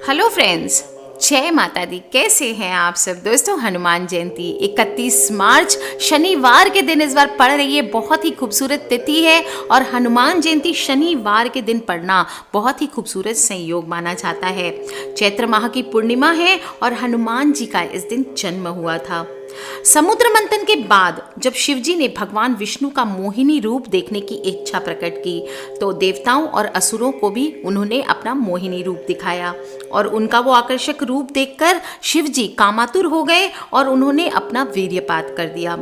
Hello friends, जय माता दी। कैसे हैं आप सब दोस्तों। हनुमान जयंती 31 मार्च शनिवार के दिन इस बार पड़ रही है। बहुत ही खूबसूरत तिथि है और हनुमान जयंती शनिवार के दिन पड़ना बहुत ही खूबसूरत संयोग माना जाता है। चैत्र माह की पूर्णिमा है और हनुमान जी का इस दिन जन्म हुआ था। समुद्र मंथन के बाद जब शिवजी ने भगवान विष्णु का मोहिनी रूप देखने की इच्छा प्रकट की तो देवताओं और असुरों को भी उन्होंने अपना मोहिनी रूप दिखाया और उनका वो आकर्षक रूप देखकर शिवजी कामातुर हो गए और उन्होंने अपना वीर्यपात कर दिया।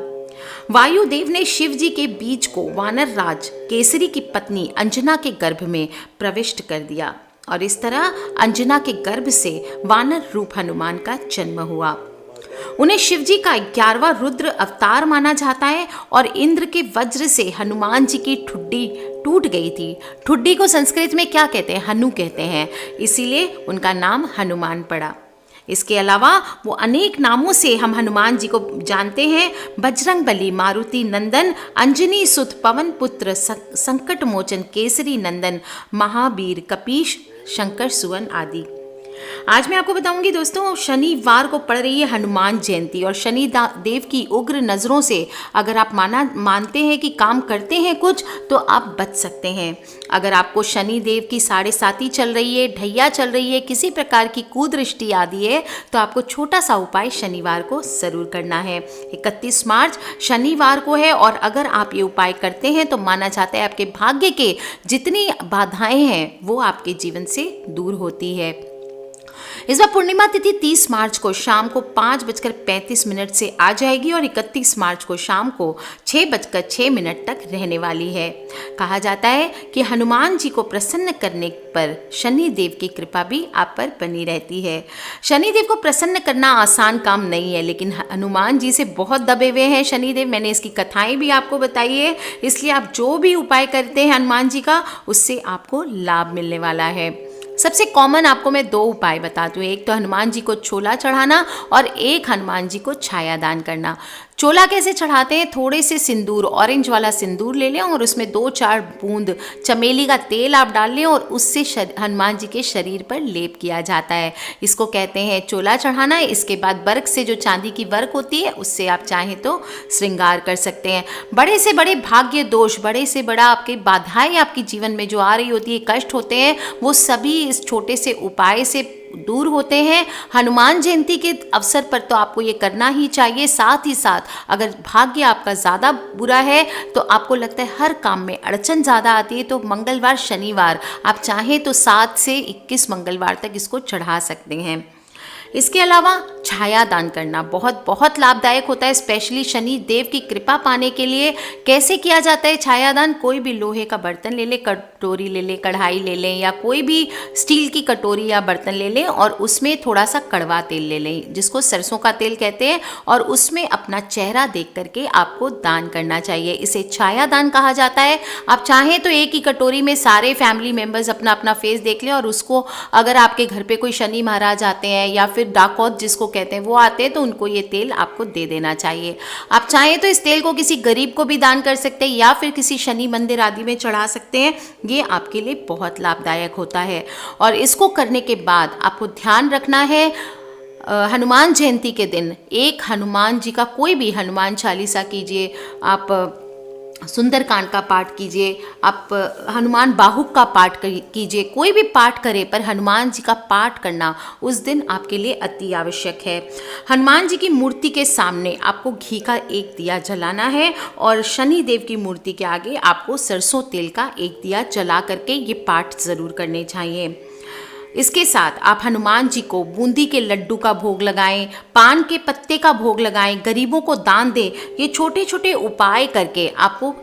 वायुदेव ने शिवजी के बीज को वानर राज केसरी की पत्नी अंजना के गर्भ में प्रविष्ट कर दिया और इस तरह अंजना के गर्भ से वानर रूप हनुमान का जन्म हुआ। उन्हें शिवजी का 11वां रुद्र अवतार माना जाता है और इंद्र के वज्र से हनुमान जी की ठुड्डी टूट गई थी। ठुड्डी को संस्कृत में क्या कहते हैं? हनु कहते हैं, इसीलिए उनका नाम हनुमान पड़ा। इसके अलावा वो अनेक नामों से हम हनुमान जी को जानते हैं। बजरंगबली, मारुति नंदन, अंजनी सुत, पवन पुत्र, संकट मोचन, केसरी नंदन, महावीर, कपीश, शंकर सुवन आदि। आज मैं आपको बताऊंगी दोस्तों, शनिवार को पड़ रही है हनुमान जयंती और शनि देव की उग्र नज़रों से अगर आप मानते हैं कि काम करते हैं कुछ तो आप बच सकते हैं। अगर आपको शनि देव की 7.5 चल रही है, ढैया चल रही है, किसी प्रकार की कुदृष्टि आदि है तो आपको छोटा सा उपाय शनिवार को ज़रूर करना है। 31 मार्च शनिवार को है और अगर आप ये उपाय करते हैं तो माना जाता है आपके भाग्य के जितनी बाधाएं हैं वो आपके जीवन से दूर होती है। इस बार पूर्णिमा तिथि 30 मार्च को शाम को 5:35 से आ जाएगी और 31 मार्च को शाम को 6:06 तक रहने वाली है। कहा जाता है कि हनुमान जी को प्रसन्न करने पर शनि देव की कृपा भी आप पर बनी रहती है। शनि देव को प्रसन्न करना आसान काम नहीं है, लेकिन हनुमान जी से बहुत दबे हुए हैं शनि देव। मैंने इसकी कथाएं भी आपको बताई है, इसलिए आप जो भी उपाय करते हैं हनुमान जी का उससे आपको लाभ मिलने वाला है। सबसे कॉमन आपको मैं 2 उपाय बताती हूँ। एक तो हनुमान जी को छोला चढ़ाना और एक हनुमान जी को छाया दान करना। छोला कैसे चढ़ाते हैं? थोड़े से सिंदूर, ऑरेंज वाला सिंदूर ले लें और उसमें 2-4 बूंद चमेली का तेल आप डाल लें और उससे हनुमान जी के शरीर पर लेप किया जाता है। इसको कहते हैं छोला चढ़ाना। इसके बाद वर्क से, जो चांदी की वर्क होती है, उससे आप चाहें तो श्रृंगार कर सकते हैं। बड़े से बड़े भाग्य दोष, बड़े से बड़ा आपके बाधाएं आपके जीवन में जो आ रही होती है, कष्ट होते हैं, वो सभी इस छोटे से उपाय से दूर होते हैं। हनुमान जयंती के अवसर पर तो आपको ये करना ही चाहिए। साथ ही साथ अगर भाग्य आपका ज़्यादा बुरा है तो आपको लगता है हर काम में अड़चन ज़्यादा आती है तो मंगलवार, शनिवार आप चाहें तो 7 से 21 मंगलवार तक इसको चढ़ा सकते हैं। इसके अलावा छाया दान करना बहुत बहुत लाभदायक होता है, स्पेशली शनि देव की कृपा पाने के लिए। कैसे किया जाता है छाया दान? कोई भी लोहे का बर्तन ले लें, कटोरी ले लें, कढ़ाई ले लें या कोई भी स्टील की कटोरी या बर्तन ले लें और उसमें थोड़ा सा कड़वा तेल ले लें, जिसको सरसों का तेल कहते हैं, और उसमें अपना चेहरा देख करके आपको दान करना चाहिए। इसे छाया दान कहा जाता है। आप चाहें तो एक ही कटोरी में सारे फैमिली मेम्बर्स अपना अपना फेस देख लें और उसको, अगर आपके घर पे कोई शनि महाराज आते हैं या फिर डाकौत जिसको कहते हैं वो आते हैं, तो उनको ये तेल आपको दे देना चाहिए। आप चाहें तो इस तेल को किसी गरीब को भी दान कर सकते हैं या फिर किसी शनि मंदिर आदि में चढ़ा सकते हैं। ये आपके लिए बहुत लाभदायक होता है। और इसको करने के बाद आपको ध्यान रखना है, हनुमान जयंती के दिन एक हनुमान जी का कोई भी हनुमान चालीसा कीजिए, आप सुंदरकांड का पाठ कीजिए, आप हनुमान बाहुक का पाठ कीजिए, कोई भी पाठ करें पर हनुमान जी का पाठ करना उस दिन आपके लिए अति आवश्यक है। हनुमान जी की मूर्ति के सामने आपको घी का एक दिया जलाना है और शनि देव की मूर्ति के आगे आपको सरसों तेल का एक दिया जला करके ये पाठ ज़रूर करने चाहिए। इसके साथ आप हनुमान जी को बूंदी के लड्डू का भोग लगाएं, पान के पत्ते का भोग लगाएं, गरीबों को दान दें। ये छोटे छोटे उपाय करके आपको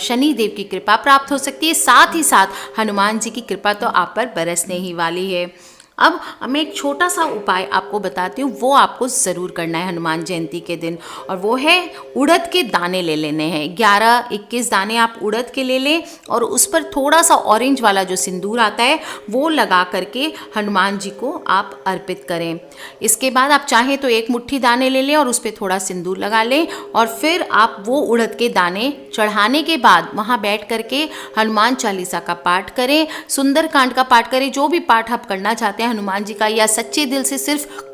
शनि देव की कृपा प्राप्त हो सकती है। साथ ही साथ हनुमान जी की कृपा तो आप पर बरसने ही वाली है। अब मैं एक छोटा सा उपाय आपको बताती हूँ, वो आपको ज़रूर करना है हनुमान जयंती के दिन, और वो है उड़द के दाने ले लेने हैं। 11-21 दाने आप उड़द के ले लें और उस पर थोड़ा सा ऑरेंज वाला जो सिंदूर आता है वो लगा करके हनुमान जी को आप अर्पित करें। इसके बाद आप चाहें तो एक मुट्ठी दाने ले लें और उस पर थोड़ा सिंदूर लगा लें और फिर आप वो उड़द के दाने चढ़ाने के बाद वहाँ बैठ करके हनुमान चालीसा का पाठ करें, सुंदरकांड का पाठ करें, जो भी पाठ आप करना चाहते हैं हनुमान जी का, या सच्चे दिल से सिर्फ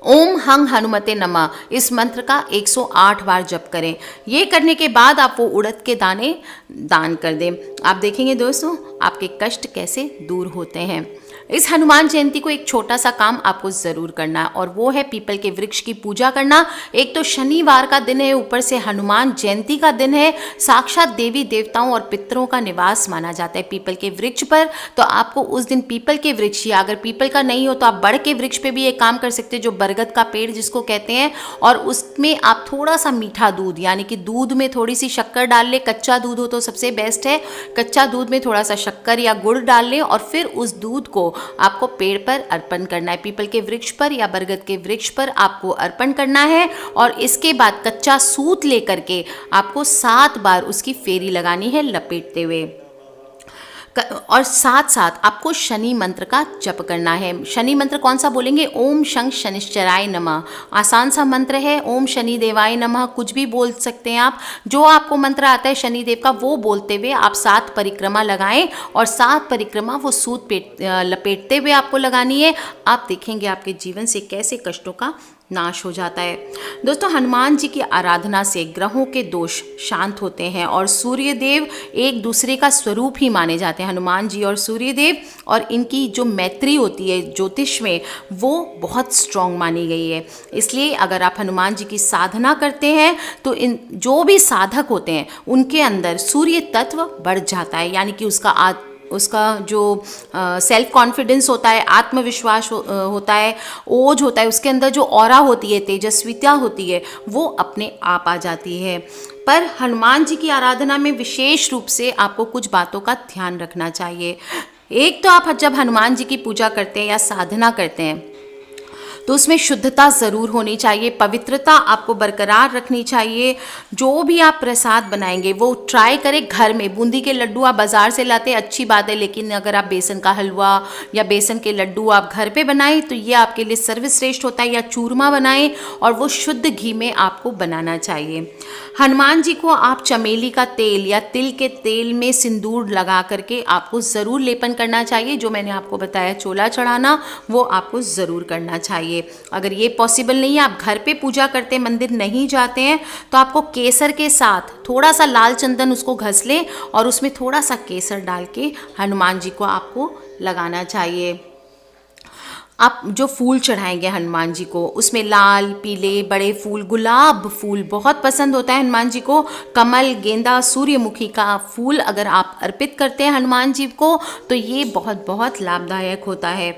ओम हंग हनुमते नमः इस मंत्र का 108 बार जप करें। ये करने के बाद आप वो उड़द के दाने दान कर दें। आप देखेंगे दोस्तों आपके कष्ट कैसे दूर होते हैं। इस हनुमान जयंती को एक छोटा सा काम आपको ज़रूर करना है और वो है पीपल के वृक्ष की पूजा करना। एक तो शनिवार का दिन है, ऊपर से हनुमान जयंती का दिन है, साक्षात देवी देवताओं और पितरों का निवास माना जाता है पीपल के वृक्ष पर। तो आपको उस दिन पीपल के वृक्ष, या अगर पीपल का नहीं हो तो आप बड़ के वृक्ष पे भी एक काम कर सकते हैं, जो बरगद का पेड़ जिसको कहते हैं, और उसमें आप थोड़ा सा मीठा दूध, यानी कि दूध में थोड़ी सी शक्कर डाल ले, कच्चा दूध हो तो सबसे बेस्ट है, कच्चा दूध में थोड़ा सा शक्कर या गुड़ डाल लें और फिर उस दूध को आपको पेड़ पर अर्पण करना है, पीपल के वृक्ष पर या बरगद के वृक्ष पर आपको अर्पण करना है। और इसके बाद कच्चा सूत लेकर के आपको 7 बार उसकी फेरी लगानी है लपेटते हुए, और साथ साथ आपको शनि मंत्र का जप करना है। शनि मंत्र कौन सा बोलेंगे? ओम शं शनिश्चराय नमः। आसान सा मंत्र है, ओम शनि देवाय नमः, कुछ भी बोल सकते हैं आप। जो आपको मंत्र आता है शनि देव का वो बोलते हुए आप 7 परिक्रमा लगाएं और 7 परिक्रमा वो सूत लपेटते हुए आपको लगानी है। आप देखेंगे आपके जीवन से कैसे कष्टों का नाश हो जाता है। दोस्तों हनुमान जी की आराधना से ग्रहों के दोष शांत होते हैं और सूर्य देव एक दूसरे का स्वरूप ही माने जाते हैं। हनुमान जी और सूर्य देव और इनकी जो मैत्री होती है ज्योतिष में वो बहुत स्ट्रॉन्ग मानी गई है। इसलिए अगर आप हनुमान जी की साधना करते हैं तो इन जो भी साधक होते हैं उनके अंदर सूर्य तत्व बढ़ जाता है, यानी कि उसका जो सेल्फ कॉन्फिडेंस होता है, आत्मविश्वास होता है, ओज होता है, उसके अंदर जो ऑरा होती है, तेजस्विता होती है, वो अपने आप आ जाती है। पर हनुमान जी की आराधना में विशेष रूप से आपको कुछ बातों का ध्यान रखना चाहिए। एक तो आप जब हनुमान जी की पूजा करते हैं या साधना करते हैं तो उसमें शुद्धता ज़रूर होनी चाहिए, पवित्रता आपको बरकरार रखनी चाहिए। जो भी आप प्रसाद बनाएंगे वो ट्राई करें घर में। बूंदी के लड्डू आप बाज़ार से लाते हैं अच्छी बात है, लेकिन अगर आप बेसन का हलवा या बेसन के लड्डू आप घर पे बनाएं तो ये आपके लिए सर्वश्रेष्ठ होता है। या चूरमा बनाएं और वो शुद्ध घी में आपको बनाना चाहिए। हनुमान जी को आप चमेली का तेल या तिल के तेल में सिंदूर लगा करके आपको ज़रूर लेपन करना चाहिए। जो मैंने आपको बताया चोला चढ़ाना, वो आपको ज़रूर करना चाहिए। अगर ये पॉसिबल नहीं है, आप घर पे पूजा करते हैं, मंदिर नहीं जाते हैं, तो आपको केसर के साथ थोड़ा सा लाल चंदन उसको घस लें और उसमें थोड़ा सा केसर डाल के हनुमान जी को आपको लगाना चाहिए। आप जो फूल चढ़ाएंगे हनुमान जी को उसमें लाल, पीले, बड़े फूल, गुलाब फूल बहुत पसंद होता है हनुमान जी को, कमल, गेंदा, सूर्यमुखी का फूल अगर आप अर्पित करते हैं हनुमान जी को तो ये बहुत बहुत लाभदायक होता है।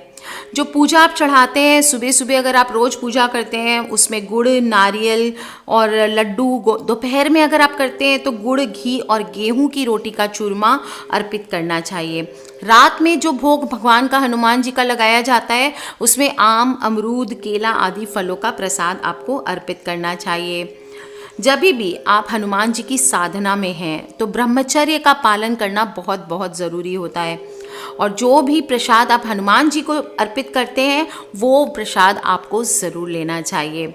जो पूजा आप चढ़ाते हैं सुबह सुबह, अगर आप रोज़ पूजा करते हैं उसमें गुड़, नारियल और लड्डू, दोपहर में अगर आप करते हैं तो गुड़, घी और गेहूं की रोटी का चूरमा अर्पित करना चाहिए। रात में जो भोग भगवान का हनुमान जी का लगाया जाता है उसमें आम, अमरूद, केला आदि फलों का प्रसाद आपको अर्पित करना चाहिए। जब भी आप हनुमान जी की साधना में हैं तो ब्रह्मचर्य का पालन करना बहुत बहुत ज़रूरी होता है और जो भी प्रसाद आप हनुमान जी को अर्पित करते हैं वो प्रसाद आपको ज़रूर लेना चाहिए।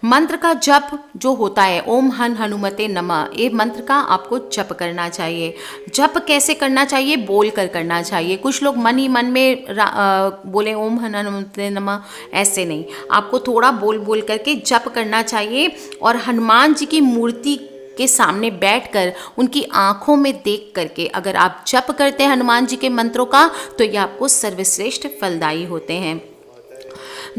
मंत्र का जप जो होता है ओम हन हनुमते नमः, ये मंत्र का आपको जप करना चाहिए। जप कैसे करना चाहिए? बोल कर करना चाहिए। कुछ लोग मन ही मन में बोले ओम हन हनुमते नमः, ऐसे नहीं, आपको थोड़ा बोल बोल करके जप करना चाहिए और हनुमान जी की मूर्ति के सामने बैठकर उनकी आंखों में देख करके अगर आप जप करते हैं हनुमान जी के मंत्रों का तो ये आपको सर्वश्रेष्ठ फलदायी होते हैं।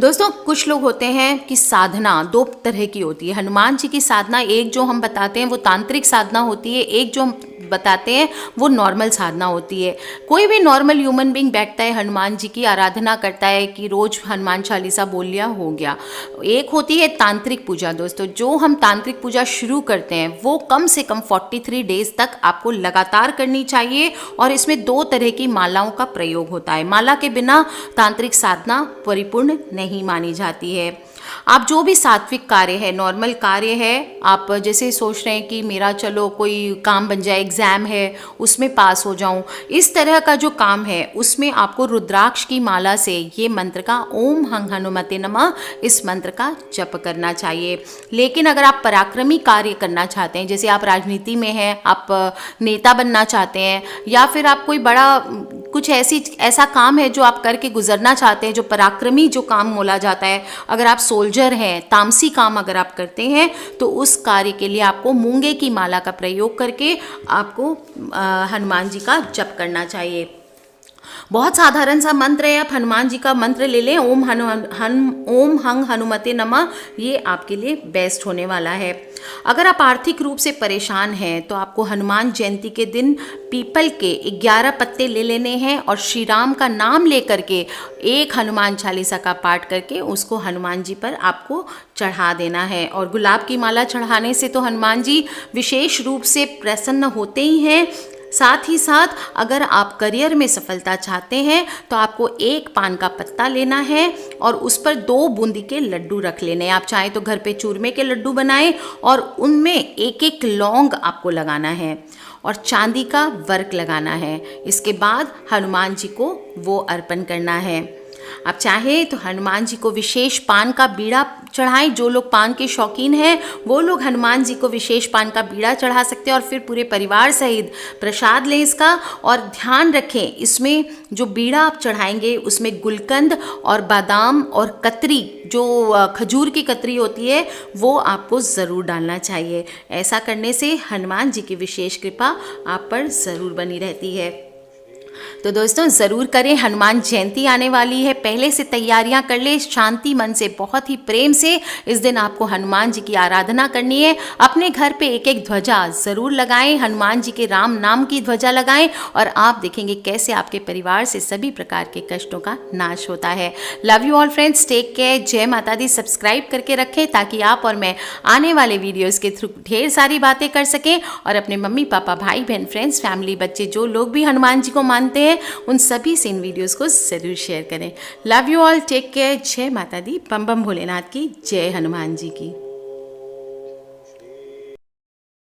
दोस्तों कुछ लोग होते हैं कि साधना 2 तरह की होती है। हनुमान जी की साधना एक जो हम बताते हैं वो तांत्रिक साधना होती है, एक जो हम बताते हैं वो नॉर्मल साधना होती है। कोई भी नॉर्मल ह्यूमन बीइंग बैठता है हनुमान जी की आराधना करता है कि रोज हनुमान चालीसा बोल लिया हो गया। एक होती है तांत्रिक पूजा। दोस्तों जो हम तांत्रिक पूजा शुरू करते हैं वो कम से कम 43 डेज तक आपको लगातार करनी चाहिए और इसमें 2 तरह की मालाओं का प्रयोग होता है। माला के बिना तांत्रिक साधना परिपूर्ण नहीं मानी जाती है। आप जो भी सात्विक कार्य है, नॉर्मल कार्य है, आप जैसे सोच रहे हैं कि मेरा चलो कोई काम बन जाए, एग्ज़ाम है उसमें पास हो जाऊं, इस तरह का जो काम है उसमें आपको रुद्राक्ष की माला से ये मंत्र का ओम हं हनुमते नमः इस मंत्र का जप करना चाहिए। लेकिन अगर आप पराक्रमी कार्य करना चाहते हैं, जैसे आप राजनीति में हैं, आप नेता बनना चाहते हैं, या फिर आप कोई बड़ा कुछ ऐसा काम है जो आप करके गुजरना चाहते हैं, जो पराक्रमी जो काम बोला जाता है, अगर आप सोल्जर हैं, तामसी काम अगर आप करते हैं, तो उस कार्य के लिए आपको मूंगे की माला का प्रयोग करके आपको हनुमान जी का जप करना चाहिए। बहुत साधारण सा मंत्र है, आप हनुमान जी का मंत्र ले लें, ओम हं हनुमते नमः, ये आपके लिए बेस्ट होने वाला है। अगर आप आर्थिक रूप से परेशान हैं तो आपको हनुमान जयंती के दिन पीपल के 11 पत्ते ले लेने हैं और श्री राम का नाम लेकर के एक हनुमान चालीसा का पाठ करके उसको हनुमान जी पर आपको चढ़ा देना है। और गुलाब की माला चढ़ाने से तो हनुमान जी विशेष रूप से प्रसन्न होते ही हैं। साथ ही साथ अगर आप करियर में सफलता चाहते हैं तो आपको एक पान का पत्ता लेना है और उस पर 2 बूंदी के लड्डू रख लेने हैं। आप चाहें तो घर पे चूरमे के लड्डू बनाएं और उनमें एक एक लौंग आपको लगाना है और चांदी का वर्क लगाना है। इसके बाद हनुमान जी को वो अर्पण करना है। आप चाहें तो हनुमान जी को विशेष पान का बीड़ा चढ़ाएं। जो लोग पान के शौकीन हैं वो लोग हनुमान जी को विशेष पान का बीड़ा चढ़ा सकते हैं और फिर पूरे परिवार सहित प्रसाद लें इसका। और ध्यान रखें, इसमें जो बीड़ा आप चढ़ाएंगे उसमें गुलकंद और बादाम और कतरी, जो खजूर की कतरी होती है, वो आपको ज़रूर डालना चाहिए। ऐसा करने से हनुमान जी की विशेष कृपा आप पर ज़रूर बनी रहती है। तो दोस्तों ज़रूर करें, हनुमान जयंती आने वाली है, पहले से तैयारियां कर ले, शांति मन से, बहुत ही प्रेम से इस दिन आपको हनुमान जी की आराधना करनी है। अपने घर पे एक एक ध्वजा ज़रूर लगाएं, हनुमान जी के राम नाम की ध्वजा लगाएं और आप देखेंगे कैसे आपके परिवार से सभी प्रकार के कष्टों का नाश होता है। Love you all friends, take care, जय माता दी। सब्सक्राइब करके रखें ताकि आप और मैं आने वाले वीडियोज़ के थ्रू ढेर सारी बातें कर सकें और अपने मम्मी पापा, भाई बहन, फ्रेंड्स, फैमिली, बच्चे, जो लोग भी हनुमान जी को मानते हैं उन सभी से इन वीडियोस को जरूर शेयर करें। Love you all, take care, जय माता दी, बम बम भोलेनाथ की, जय हनुमान जी की।